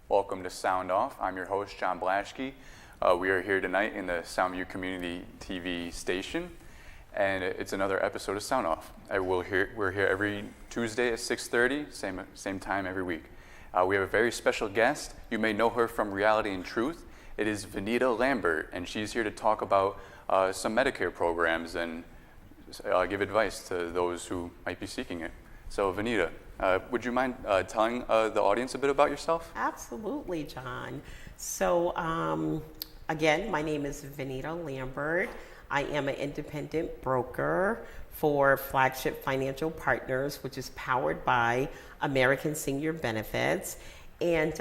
Welcome to Sound Off. I'm your host, John Blaschke. We are here tonight in the Soundview Community TV station, and it's another episode of Sound Off. We're here every Tuesday at 6:30, same time every week. We have a very special guest. You may know her from Reality and Truth. It is Vanita Lambert, and she's here to talk about some Medicare programs and give advice to those who might be seeking it. So Vanita, would you mind telling the audience a bit about yourself? Absolutely, John. So again, my name is Vanita Lambert. I am an independent broker for Flagship Financial Partners, which is powered by American Senior Benefits. And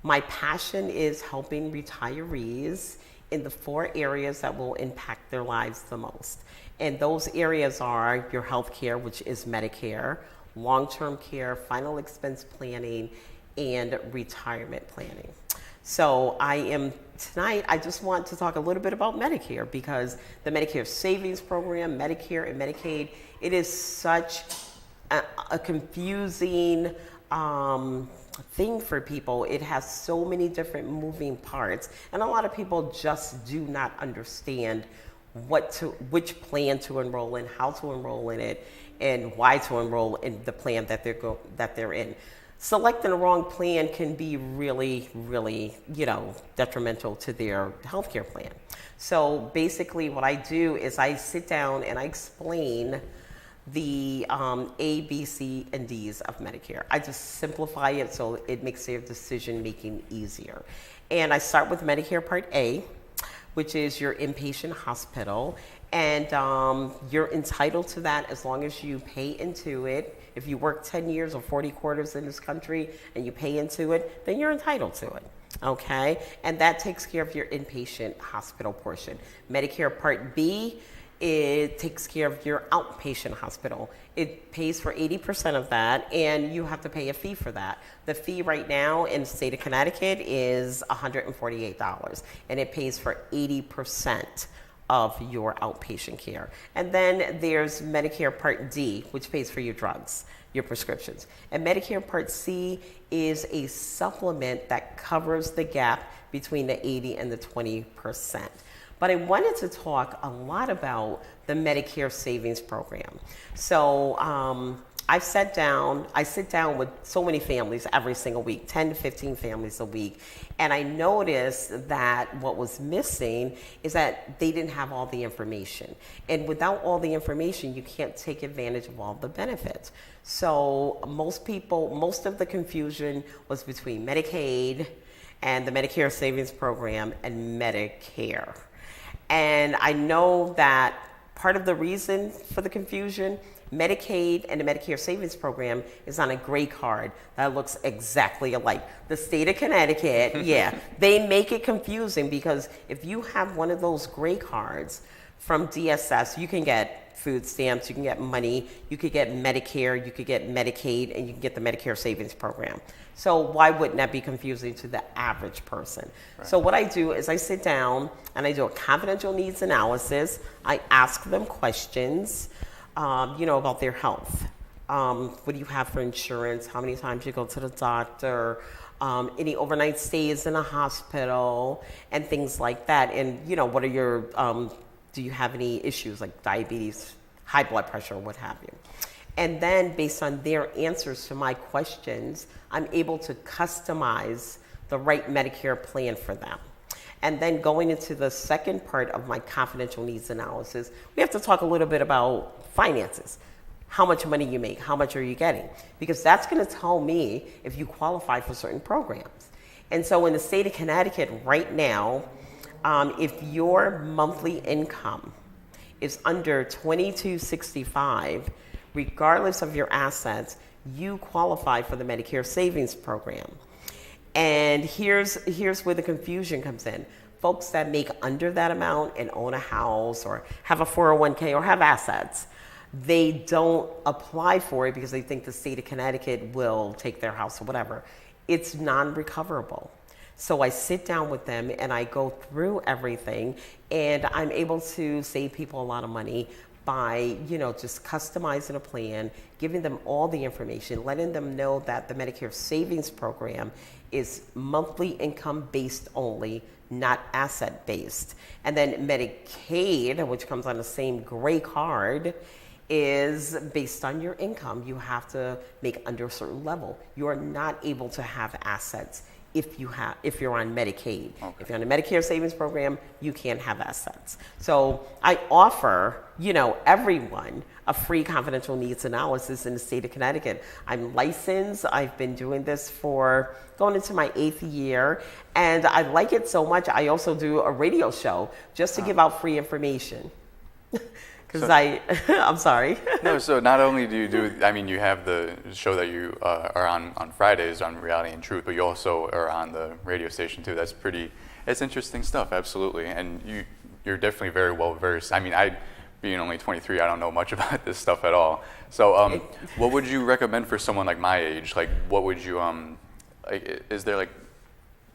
my passion is helping retirees in the 4 areas that will impact their lives the most. And those areas are your health care, which is Medicare, long-term care, final expense planning, and retirement planning. So tonight, I just want to talk a little bit about Medicare, because the Medicare Savings Program, Medicare and Medicaid, it is such a confusing thing for people. It has so many different moving parts, and a lot of people just do not understand which plan to enroll in, how to enroll in it, and why to enroll in the plan that they're in. Selecting the wrong plan can be really, really, detrimental to their healthcare plan. So basically what I do is I sit down and I explain the A, B, C, and D's of Medicare. I just simplify it so it makes their decision making easier. And I start with Medicare Part A, which is your inpatient hospital. And you're entitled to that as long as you pay into it. If you work 10 years or 40 quarters in this country and you pay into it, then you're entitled to it, okay? And that takes care of your inpatient hospital portion. Medicare Part B, it takes care of your outpatient hospital. It pays for 80% of that, and you have to pay a fee for that. The fee right now in the state of Connecticut is $148, and it pays for 80% of your outpatient care. And then there's Medicare Part D, which pays for your drugs, your prescriptions. And Medicare Part C is a supplement that covers the gap between the 80 and the 20%. But I wanted to talk a lot about the Medicare Savings Program. So I sit down with so many families every single week, 10 to 15 families a week. And I noticed that what was missing is that they didn't have all the information. And without all the information, you can't take advantage of all the benefits. So most of the confusion was between Medicaid and the Medicare Savings Program and Medicare. And I know that part of the reason for the confusion, Medicaid and the Medicare Savings Program is on a gray card that looks exactly alike. The state of Connecticut, they make it confusing, because if you have one of those gray cards from DSS, you can get food stamps, you can get money, you could get Medicare, you could get Medicaid, and you can get the Medicare Savings Program. So why wouldn't that be confusing to the average person? Right. So what I do is I sit down and I do a confidential needs analysis. I ask them questions, about their health. What do you have for insurance? How many times you go to the doctor? Any overnight stays in a hospital, and things like that. And, what are your, do you have any issues like diabetes, high blood pressure, what have you? And then based on their answers to my questions, I'm able to customize the right Medicare plan for them. And then going into the second part of my confidential needs analysis, we have to talk a little bit about finances. How much money you make, how much are you getting? Because that's going to tell me if you qualify for certain programs. And so in the state of Connecticut right now, if your monthly income is under $22.65, regardless of your assets, you qualify for the Medicare Savings Program. And here's where the confusion comes in. Folks that make under that amount and own a house or have a 401k or have assets, they don't apply for it because they think the state of Connecticut will take their house or whatever. It's non-recoverable. So I sit down with them and I go through everything, and I'm able to save people a lot of money by, just customizing a plan, giving them all the information, letting them know that the Medicare Savings Program is monthly income based only, not asset based. And then Medicaid, which comes on the same gray card, is based on your income. You have to make under a certain level. You are not able to have assets if you're on Medicaid. Okay. If you're on a Medicare savings program, you can't have assets. So I offer, everyone a free confidential needs analysis in the state of Connecticut. I'm licensed. I've been doing this for going into my 8th year, and I like it so much. I also do a radio show just to give out free information. Because I'm sorry. No, so not only do you you have the show that you are on Fridays on Reality and Truth, but you also are on the radio station too. It's interesting stuff, absolutely. And you're definitely very well versed. Being only 23, I don't know much about this stuff at all. So what would you recommend for someone like my age? Like, what would you,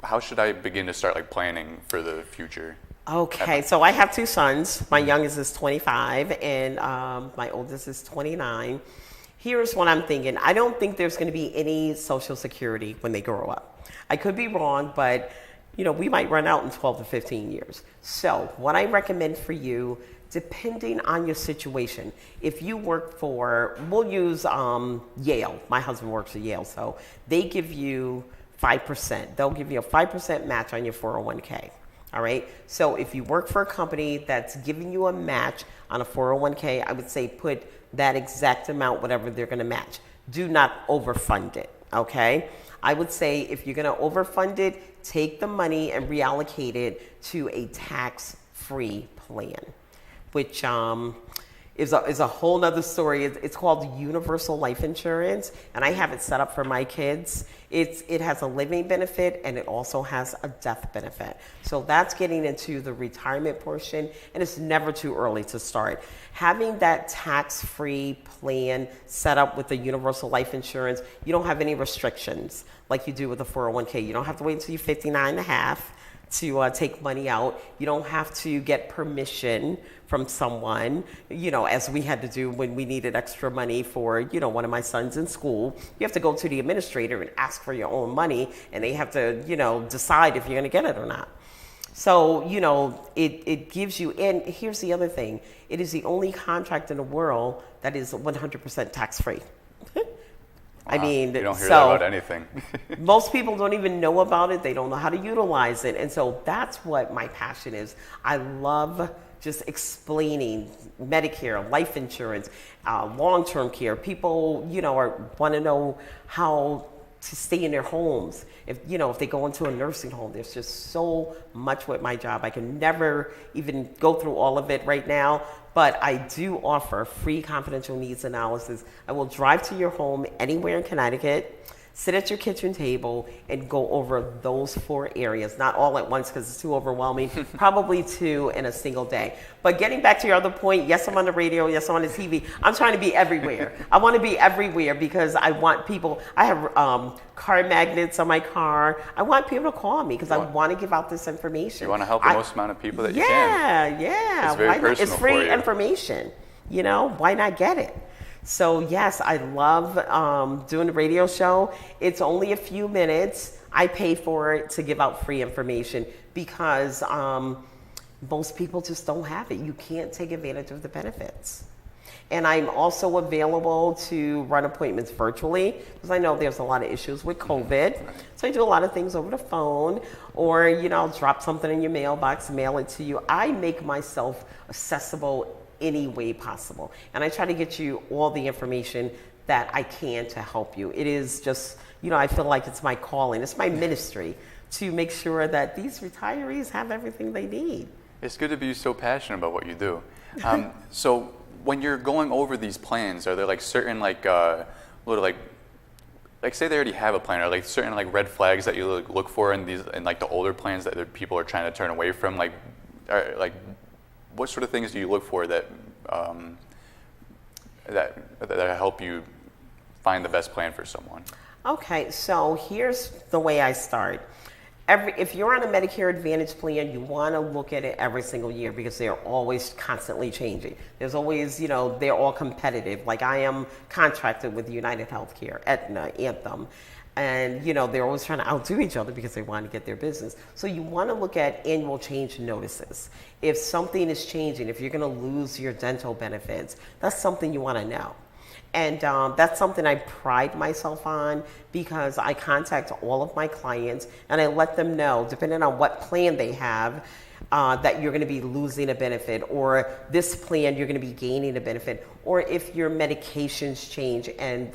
how should I begin to start planning for the future? Okay, so I have 2 sons. My youngest is 25 and my oldest is 29. Here's what I'm thinking. I don't think there's going to be any Social Security when they grow up. I could be wrong, but we might run out in 12 to 15 years. So what I recommend for you, depending on your situation, if you work we'll use Yale. My husband works at Yale, so they give you 5%. They'll give you a 5% match on your 401k. All right. So if you work for a company that's giving you a match on a 401k, I would say put that exact amount, whatever they're going to match. Do not overfund it. Okay. I would say if you're going to overfund it, take the money and reallocate it to a tax-free plan, which is a whole nother story. It's called Universal Life Insurance, and I have it set up for my kids. It has a living benefit and it also has a death benefit. So that's getting into the retirement portion, and it's never too early to start. Having that tax-free plan set up with the Universal Life Insurance, you don't have any restrictions like you do with the 401k. You don't have to wait until you're 59 and a half to take money out. You don't have to get permission from someone, as we had to do when we needed extra money for, one of my sons in school. You have to go to the administrator and ask for your own money, and they have to, decide if you're going to get it or not. So, it gives you, and here's the other thing. It is the only contract in the world that is 100% tax-free. Wow. You don't hear that about anything. Most people don't even know about it. They don't know how to utilize it. And so that's what my passion is. I love just explaining Medicare, life insurance, long-term care. People, want to know how to stay in their homes. If they go into a nursing home, there's just so much with my job. I can never even go through all of it right now, but I do offer free confidential needs analysis. I will drive to your home anywhere in Connecticut, sit at your kitchen table, and go over those 4 areas. Not all at once because it's too overwhelming, probably 2 in a single day. But getting back to your other point, yes, I'm on the radio, yes, I'm on the TV. I'm trying to be everywhere. I want to be everywhere because I want people, I have car magnets on my car. I want people to call me because I want to give out this information. You want to help the most amount of people that you can. Yeah. It's very personal It's free for you. information. Why not get it? So yes, I love doing the radio show. It's only a few minutes. I pay for it to give out free information because most people just don't have it. You can't take advantage of the benefits. And I'm also available to run appointments virtually because I know there's a lot of issues with COVID. So I do a lot of things over the phone, or I'll drop something in your mailbox, mail it to you. I make myself accessible any way possible. And I try to get you all the information that I can to help you. It is just, I feel like it's my calling, it's my ministry to make sure that these retirees have everything they need. It's good to be so passionate about what you do. So when you're going over these plans, are there certain say they already have a plan, or certain red flags that you look for in these, in the older plans that people are trying to turn away from? What sort of things do you look for that help you find the best plan for someone? Okay, so here's the way I start. If you're on a Medicare Advantage plan, you want to look at it every single year because they're always constantly changing. There's always, they're all competitive. Like I am contracted with United Healthcare, Aetna, Anthem. And they're always trying to outdo each other because they want to get their business. So you want to look at annual change notices. If something is changing, if you're going to lose your dental benefits, that's something you want to know. And that's something I pride myself on, because I contact all of my clients and I let them know, depending on what plan they have, that you're going to be losing a benefit, or this plan you're going to be gaining a benefit, or if your medications change and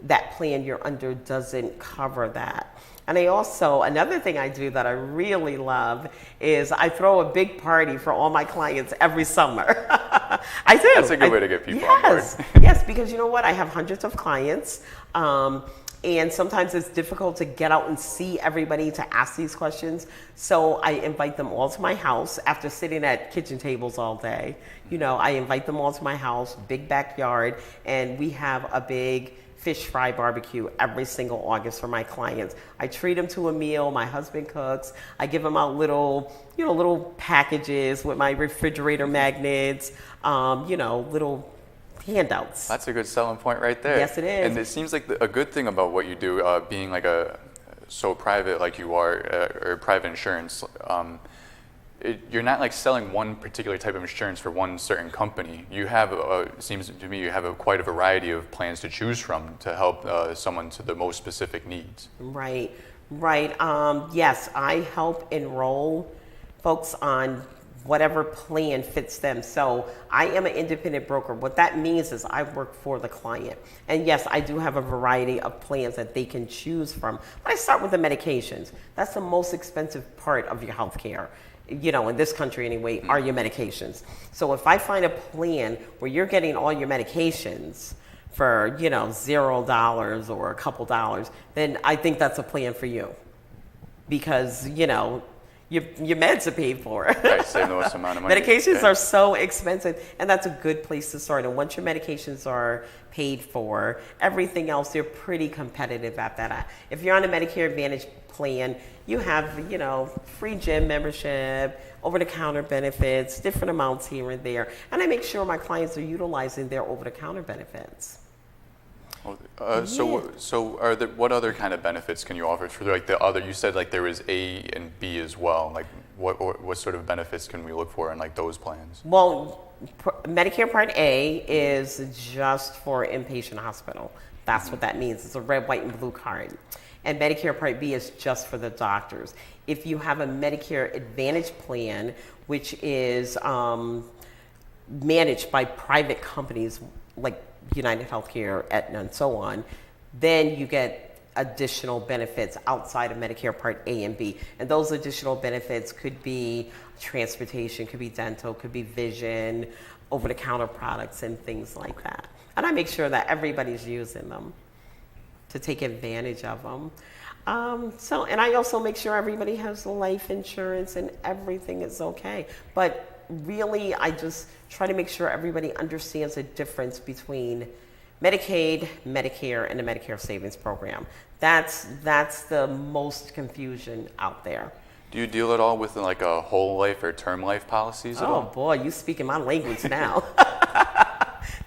that plan you're under doesn't cover that. And I also, another thing I do that I really love is I throw a big party for all my clients every summer. I do. That's a good way to get people on board. Yes, because you know what? I have hundreds of clients. And sometimes it's difficult to get out and see everybody to ask these questions. So I invite them all to my house after sitting at kitchen tables all day. I invite them all to my house, big backyard, and we have a big fish fry barbecue every single August for my clients. I treat them to a meal. My husband cooks. I give them out little packages with my refrigerator magnets, little handouts. That's a good selling point right there. Yes, it is. And it seems like a good thing about what you do, being like so private like you are, or private insurance, you're not like selling one particular type of insurance for one certain company. You have, it seems to me, you have quite a variety of plans to choose from to help someone to the most specific needs. Right. Yes, I help enroll folks on whatever plan fits them. So I am an independent broker. What that means is I work for the client. And yes, I do have a variety of plans that they can choose from. But I start with the medications. That's the most expensive part of your health care. In this country anyway, are your medications. So if I find a plan where you're getting all your medications for, $0 or a couple dollars, then I think that's a plan for you. Because, your meds are paid for. Right, save the most amount of money. Medications are so expensive, and that's a good place to start. And once your medications are paid for, everything else, you're pretty competitive at that. If you're on a Medicare Advantage plan, you have, free gym membership, over-the-counter benefits, different amounts here and there. And I make sure my clients are utilizing their over-the-counter benefits. So are there, what other kind of benefits can you offer for like the other? You said like there was A and B as well. Like what sort of benefits can we look for in like those plans? Well, Medicare Part A is just for inpatient hospital. That's what that means. It's a red, white, and blue card. And Medicare Part B is just for the doctors. If you have a Medicare Advantage plan, which is managed by private companies like United Healthcare, Aetna, and so on, then you get additional benefits outside of Medicare Part A and B. And those additional benefits could be transportation, could be dental, could be vision, over-the-counter products, and things like that. And I make sure that everybody's using them to take advantage of them. And I also make sure everybody has life insurance and everything is okay. But really, I just try to make sure everybody understands the difference between Medicaid, Medicare, and the Medicare Savings Program. That's the most confusion out there. Do you deal at all with like a whole life or term life policies at all? Oh boy, you speaking my language now.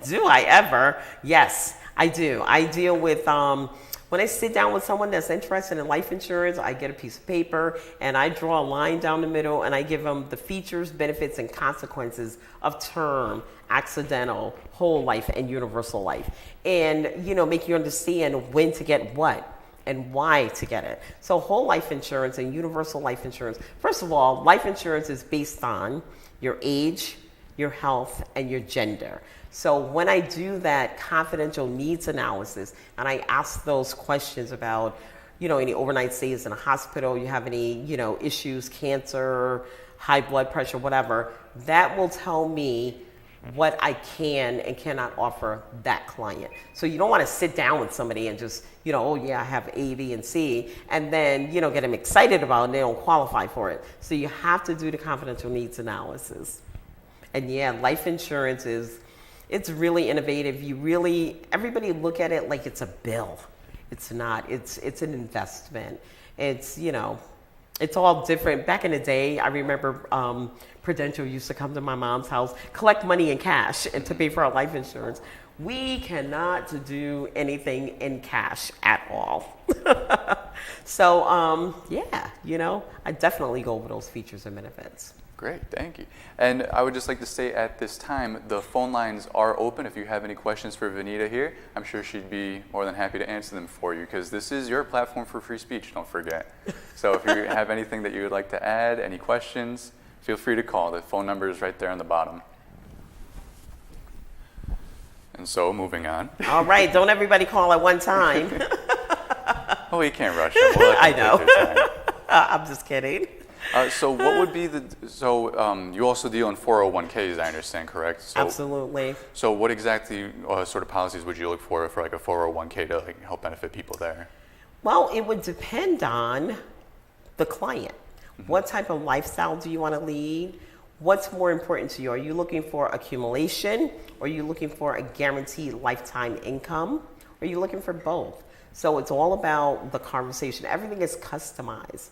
Do I ever? Yes, I do. I deal with, when I sit down with someone that's interested in life insurance, I get a piece of paper and I draw a line down the middle and I give them the features, benefits, and consequences of term, accidental, whole life, and universal life. And, make you understand when to get what and why to get it. So whole life insurance and universal life insurance. First of all, life insurance is based on your age, your health, and your gender. So when I do that confidential needs analysis and I ask those questions about, any overnight stays in a hospital, you have any, issues, cancer, high blood pressure, whatever, that will tell me what I can and cannot offer that client. So you don't want to sit down with somebody and just, oh yeah, I have A, B, and C, and then, get them excited about it and they don't qualify for it. So you have to do the confidential needs analysis. And yeah, life insurance it's really innovative. Everybody look at it like it's a bill. It's not. It's an investment. It's all different. Back in the day, I remember Prudential used to come to my mom's house, collect money in cash, and to pay for our life insurance. we cannot do anything in cash at all. So, yeah, I definitely go over those features and benefits. Great, thank you. And I would just like to say at this time, the phone lines are open. If you have any questions for Vanita here, I'm sure she'd be more than happy to answer them for you, because this is your platform for free speech, don't forget. So if you have anything that you would like to add, any questions, feel free to call. The phone number is right there on the bottom. And so, moving on. All right, don't everybody call at one time. Oh, we can't rush them. We'll let I them know. take their time. I'm just kidding. So what would be you also deal in 401ks, I understand, correct? So, Absolutely. So what exactly sort of policies would you look for like a 401k to help benefit people there? Well, it would depend on the client. What type of lifestyle do you want to lead? What's more important to you? Are you looking for accumulation? Or are you looking for a guaranteed lifetime income? Or are you looking for both? So it's all about the conversation. Everything is customized,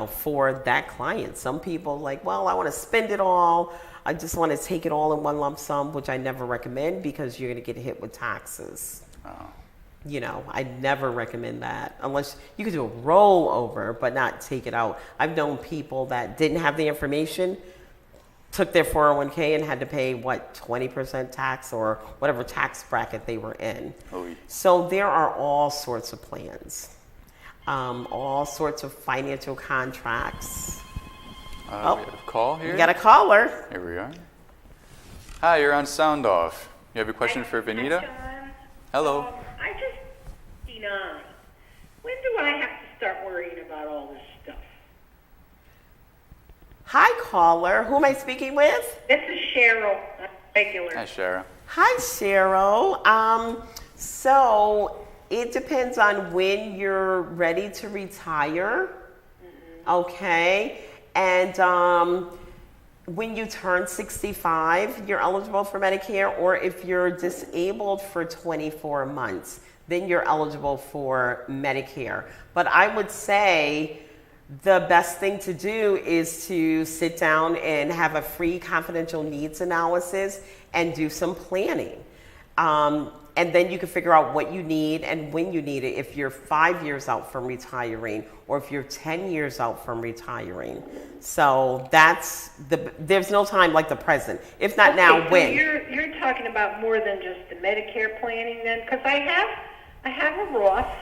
for that client. Some people like, well, I want to spend it all. I just want to take it all in one lump sum, which I never recommend because you're going to get hit with taxes. Oh. I never recommend that unless you could do a rollover, but not take it out. I've known people that didn't have the information, took their 401k and had to pay 20% tax or whatever tax bracket they were in. Oh, yeah. So there are all sorts of plans, all sorts of financial contracts. We have a call here. You got a caller. Here we are. Hi, you're on Sound Off. You have a question for Vanita? John. Hello. I just 59. When do I have to start worrying about all this stuff? Hi, caller. Who am I speaking with? This is Cheryl, regular. Hi, Shara. Hi, Cheryl. So it depends on when you're ready to retire. Okay. And when you turn 65, you're eligible for Medicare, or if you're disabled for 24 months, then you're eligible for Medicare. But I would say the best thing to do is to sit down and have a free confidential needs analysis and do some planning. And then you can figure out what you need and when you need it, if you're 5 years out from retiring or if you're 10 years out from retiring. So there's no time like the present. If not now, so when? You're talking about more than just the Medicare planning then? Because I have a Roth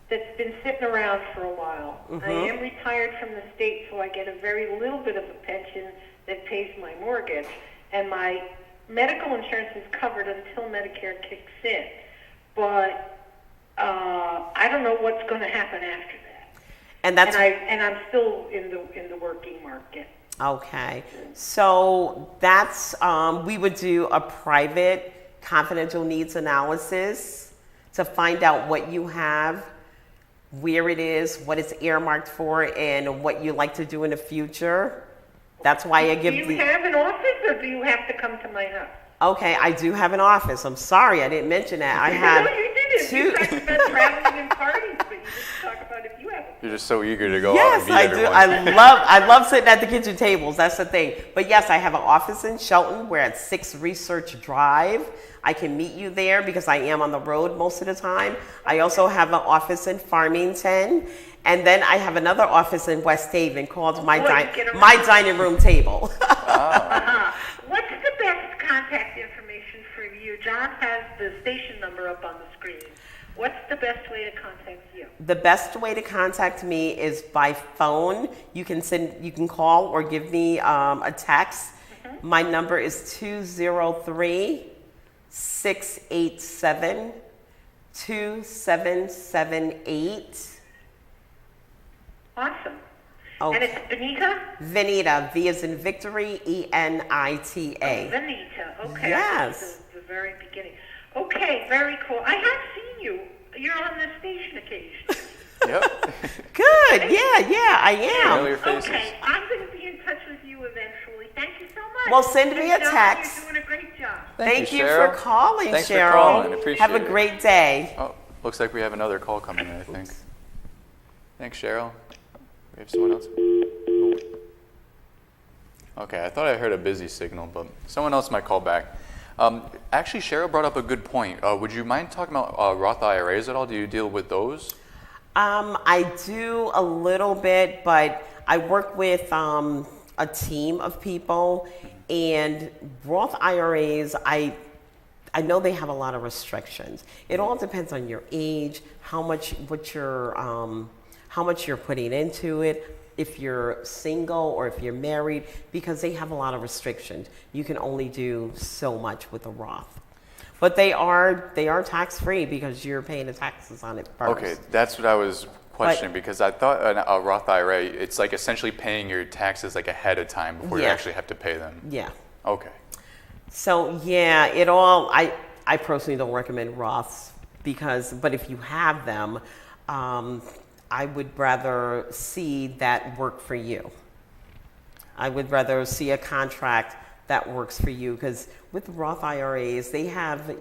that's been sitting around for a while. Mm-hmm. I am retired from the state, so I get a very little bit of a pension that pays my mortgage. And my medical insurance is covered until Medicare kicks in. But I don't know what's going to happen after that. And that's And I'm still in the working market. okay. So that's we would do a private confidential needs analysis to find out what you have, where it is, what it's earmarked for, and what you like to do in the future. That's why I give Do you have an office, or do you have to come to my house? Okay, I do have an office. I'm sorry, I didn't mention that. I have No, you didn't. two. You talked about traveling and parties, but you didn't talk about if you have a... You're just so eager to go out Yes, and meet I do. everyone. I love sitting at the kitchen tables. That's the thing. But yes, I have an office in Shelton. We're at 6 Research Drive. I can meet you there because I am on the road most of the time. I also have an office in Farmington. And then I have another office in West Haven called my dining room table. What's the best contact information for you? John has the station number up on the screen. What's the best way to contact you? The best way to contact me is by phone. You can call or give me a text. Mm-hmm. My number is 203-687-2778. Awesome. Okay. And it's Benita? Vanita, V as in victory, E-N-I-T-A. Vanita, okay. Yes. The very beginning. Okay, very cool. I have seen you. You're on the station occasionally. Yep. Good, yeah, I am. Familiar faces. Okay, I'm going to be in touch with you eventually. Thank you so much. Well, send me a John, text. You're doing a great job. Thank you Cheryl. for calling, Thanks for Cheryl. calling. Appreciate Have a it. great day. Oh, looks like we have another call coming in, I think. Thanks, Cheryl. We have someone else. Okay, I thought I heard a busy signal, but someone else might call back. Actually, Cheryl brought up a good point. Would you mind talking about Roth IRAs at all? Do you deal with those? I do a little bit, but I work with a team of people, and Roth IRAs, I know they have a lot of restrictions. It all depends on your age, how much you're putting into it, if you're single or if you're married, because they have a lot of restrictions. You can only do so much with a Roth. But they are tax-free because you're paying the taxes on it first. Okay, that's what I was questioning, because I thought a Roth IRA, it's like essentially paying your taxes like ahead of time before you Yeah. actually have to pay them. Yeah. Okay. So yeah, I personally don't recommend Roths but if you have them, I would rather see that work for you. I would rather see a contract that works for you, because with Roth IRAs, they have,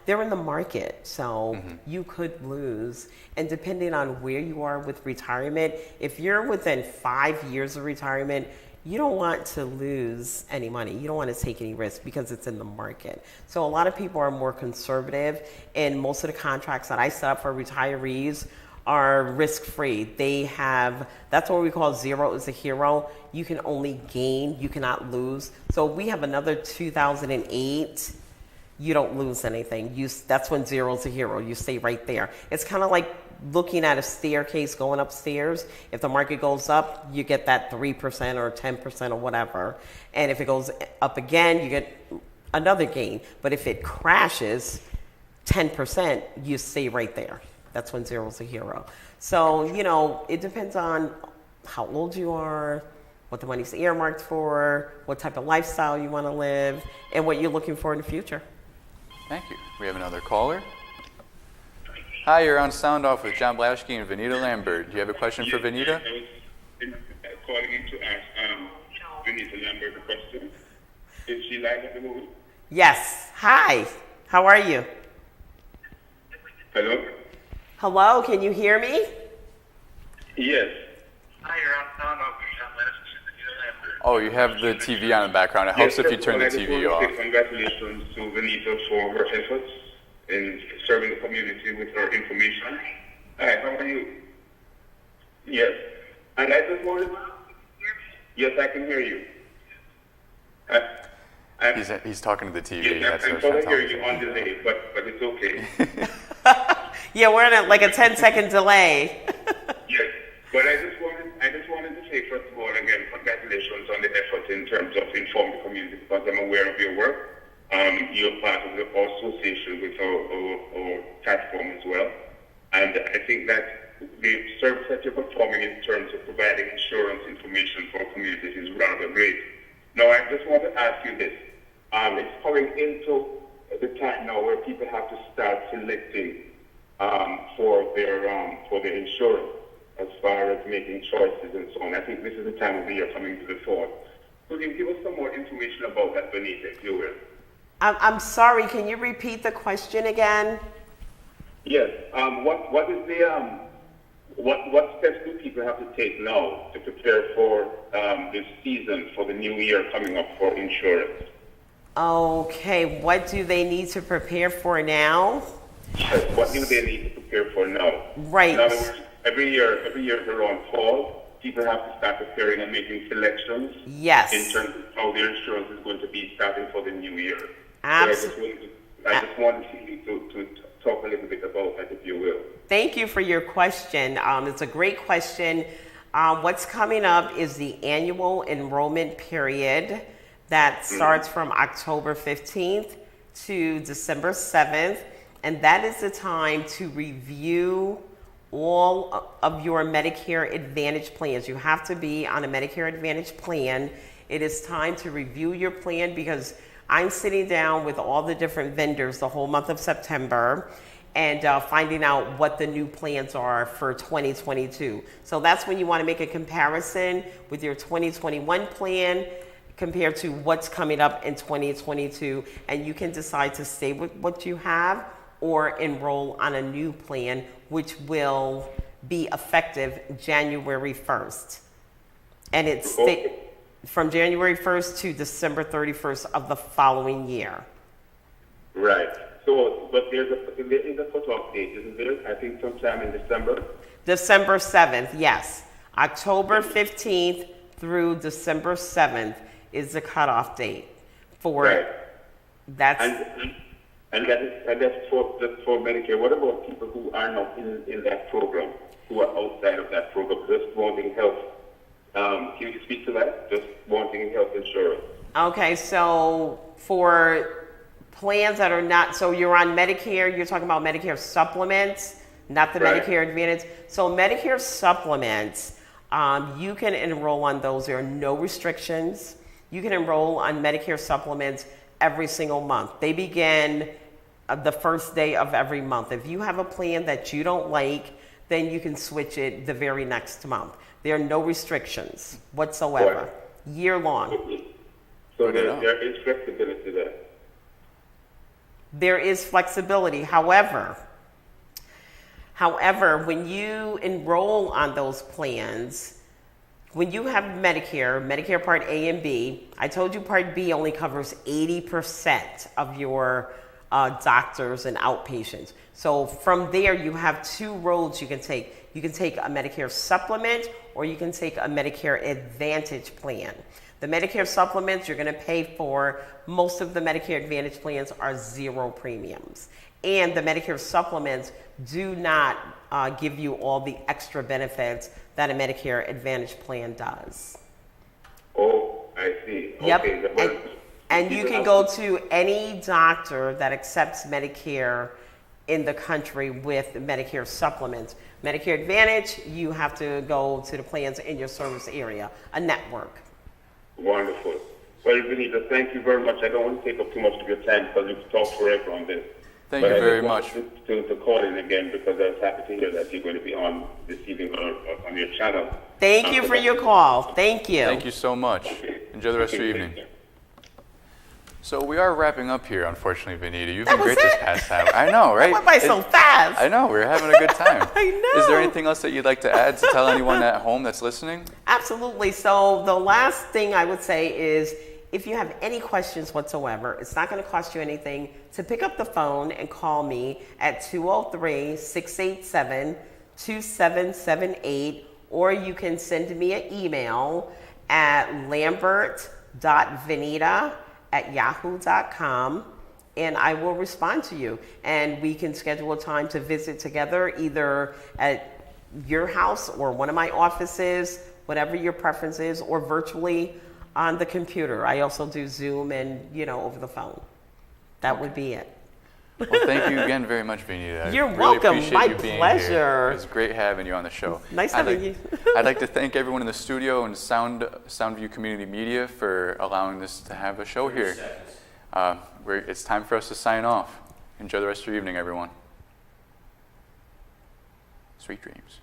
they're in the market, so you could lose. And depending on where you are with retirement, if you're within 5 years of retirement, you don't want to lose any money. You don't want to take any risk because it's in the market. So a lot of people are more conservative, and most of the contracts that I set up for retirees are risk-free. That's what we call zero is a hero. You can only gain, you cannot lose. So we have another 2008, you don't lose anything. That's when zero is a hero. You stay right there. It's kind of like looking at a staircase going upstairs. If the market goes up, you get that 3% or 10% or whatever. And if it goes up again, you get another gain. But if it crashes 10%, you stay right there. That's when zero's a hero. So, it depends on how old you are, what the money's earmarked for, what type of lifestyle you want to live, and what you're looking for in the future. Thank you. We have another caller. Hi, you're on Sound Off with John Blaschke and Vanita Lambert. Do you have a question for Vanita? I was calling in to ask Vanita Lambert a question. Is she live at the moment? Yes. Hi. How are you? Hello? Hello, can you hear me? Yes. Hi, you're on Sound Off with John Blaschke and Vanita Lambert. Oh, you have the TV on in the background. It helps if you turn the TV off. Congratulations to Vanita for her efforts in serving the community with her information. Hi, how are you? Yes. And I just wanted... Yes, I can hear you. He's talking to the TV. Yes, I'm going to hear you on delay, but it's okay. Yeah, we're in a 10-second delay. Yes, but I just wanted to say, first of all, again, congratulations on the effort in terms of informing the community, because I'm aware of your work. You're part of the association with our platform as well. And I think that the service that you're performing in terms of providing insurance information for communities is rather great. Now, I just want to ask you this. It's coming into the time now where people have to start selecting for their insurance as far as making choices and so on. I think this is the time of the year coming to the fall. Could you give us some more information about that, Vanita, if you will? I'm sorry, can you repeat the question again? Yes. What is the what steps do people have to take now to prepare for this season, for the new year coming up for insurance? Okay, what do they need to prepare for now? Yes, what do they need to prepare for now? Right. In other words, every year around fall, people have to start preparing and making selections. Yes. In terms of how their insurance is going to be starting for the new year. Absolutely. So I just wanted you to talk a little bit about that, if you will. Thank you for your question. It's a great question. What's coming up is the annual enrollment period that starts from October 15th to December 7th. And that is the time to review all of your Medicare Advantage plans. You have to be on a Medicare Advantage plan. It is time to review your plan, because I'm sitting down with all the different vendors the whole month of September and finding out what the new plans are for 2022. So that's when you want to make a comparison with your 2021 plan compared to what's coming up in 2022. And you can decide to stay with what you have or enroll on a new plan, which will be effective January 1st. And it's from January 1st to December 31st of the following year. Right. So, but there is a cutoff date, isn't there? I think sometime in December. December 7th, yes. October 15th through December 7th is the cutoff date for Right. that's And that's for Medicare. What about people who are not in that program, who are outside of that program, just wanting health? Can you speak to that? Just wanting health insurance. okay. So for plans that are not, so you're on Medicare, you're talking about Medicare supplements, not the Right. Medicare Advantage. So Medicare supplements, you can enroll on those. There are no restrictions. You can enroll on Medicare supplements every single month. They begin the first day of every month. If you have a plan that you don't like, then you can switch it the very next month. There are no restrictions whatsoever, year long. So there is flexibility there. There is flexibility. However, when you enroll on those plans, when you have Medicare Part A and B, I told you Part B only covers 80% of your doctors and outpatients. So from there, you have two roads you can take. You can take a Medicare supplement or you can take a Medicare Advantage plan. The Medicare supplements you're going to pay for, most of the Medicare Advantage plans are zero premiums. And the Medicare supplements do not give you all the extra benefits that a Medicare Advantage plan does. Oh, I see. Yep. Okay. And you can go to any doctor that accepts Medicare in the country with Medicare supplements. Medicare Advantage, you have to go to the plans in your service area, a network. Wonderful. Well, Benita, thank you very much. I don't want to take up too much of your time because you've talked forever on this. Thank you very much. To call in again because I was happy to hear that you're going to be on this evening on your channel. Thank you for your call. Thank you. Thank you so much. Enjoy the rest of your evening. So we are wrapping up here, unfortunately, Benita. You've been That was great this it? past time. I know, right? That went by so fast. I know, we're having a good time. I know. Is there anything else that you'd like to add to tell anyone at home that's listening? Absolutely. So the last thing I would say is if you have any questions whatsoever, it's not going to cost you anything to pick up the phone and call me at 203-687-2778, or you can send me an email at lambert.venita@yahoo.com, and I will respond to you. And we can schedule a time to visit together, either at your house or one of my offices, whatever your preference is, or virtually on the computer. I also do Zoom and, over the phone. That would be it. Well, thank you again very much, Benita. You're really welcome. appreciate My you being pleasure. Here. It was great having you on the show. Nice having you. I'd like to thank everyone in the studio and Soundview Community Media for allowing us to have a show here. It's time for us to sign off. Enjoy the rest of your evening, everyone. Sweet dreams.